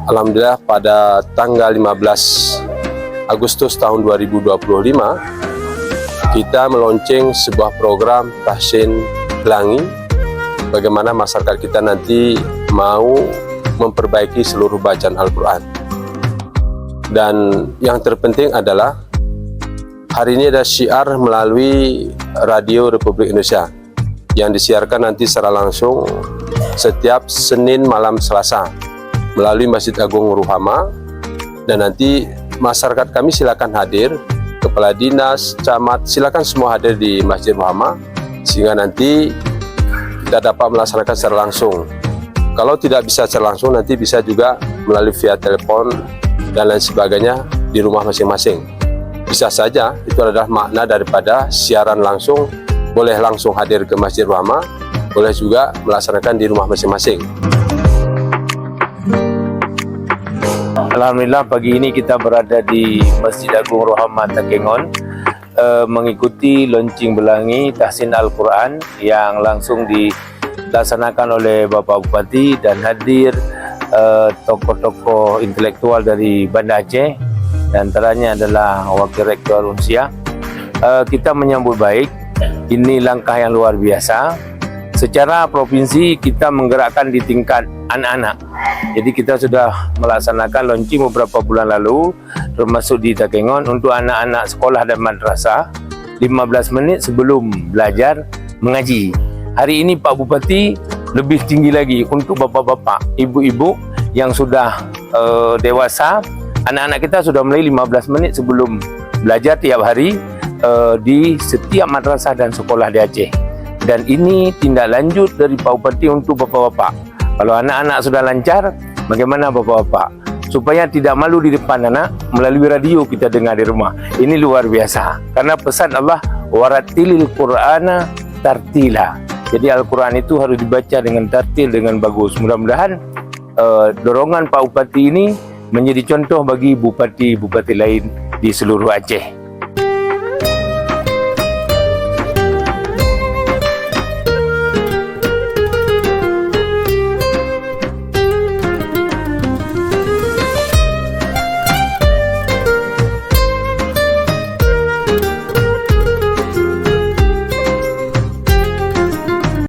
Alhamdulillah pada tanggal 15 Agustus tahun 2025 kita meluncing sebuah program Tahsin Pelangi, bagaimana masyarakat kita nanti mau memperbaiki seluruh bacaan Al-Quran. Dan yang terpenting adalah hari ini ada syiar melalui Radio Republik Indonesia yang disiarkan nanti secara langsung setiap Senin malam Selasa melalui Masjid Agung Ruhama, dan nanti masyarakat kami silakan hadir, kepala dinas, camat, silakan semua hadir di Masjid Ruhama sehingga nanti kita dapat melaksanakan secara langsung. Kalau tidak bisa secara langsung, nanti bisa juga melalui via telepon dan lain sebagainya di rumah masing-masing. Bisa saja itu adalah makna daripada siaran langsung, boleh langsung hadir ke Masjid Ruhama, boleh juga melaksanakan di rumah masing-masing. Alhamdulillah pagi ini kita berada di Masjid Agung Ruhama Takengon mengikuti launching Belangi Tahsin Al-Quran yang langsung dilaksanakan oleh Bapak Bupati dan hadir tokoh-tokoh intelektual dari Banda Aceh, dan antaranya adalah Wakil Rektor Unsia. Kita menyambut baik, ini langkah yang luar biasa. Secara provinsi kita menggerakkan di tingkat anak-anak. Jadi kita sudah melaksanakan launching beberapa bulan lalu, termasuk di Takengon untuk anak-anak sekolah dan madrasah 15 menit sebelum belajar mengaji. Hari ini Pak Bupati lebih tinggi lagi untuk bapak-bapak, ibu-ibu yang sudah dewasa. Anak-anak kita sudah mulai 15 menit sebelum belajar tiap hari di setiap madrasah dan sekolah di Aceh. Dan ini tindak lanjut dari Pak Bupati untuk bapak-bapak. Kalau anak-anak sudah lancar, bagaimana bapak-bapak? Supaya tidak malu di depan anak, melalui radio kita dengar di rumah. Ini luar biasa. Karena pesan Allah, warattilil Qur'ana tartila. Jadi Al-Quran itu harus dibaca dengan tartil, dengan bagus. Mudah-mudahan dorongan Pak Bupati ini menjadi contoh bagi bupati-bupati lain di seluruh Aceh.